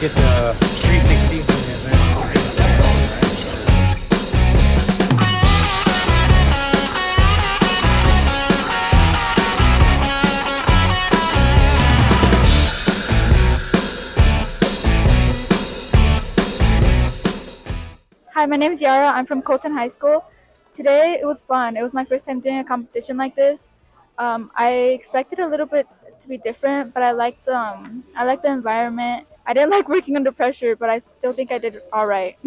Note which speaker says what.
Speaker 1: get the 360 movement.
Speaker 2: Hi, my name is Yara. I'm from Colton High School. Today it was fun. It was my first time doing a competition like this. I expected a little bit to be different, but I liked the environment. I didn't like working under pressure, but I still think I did all right.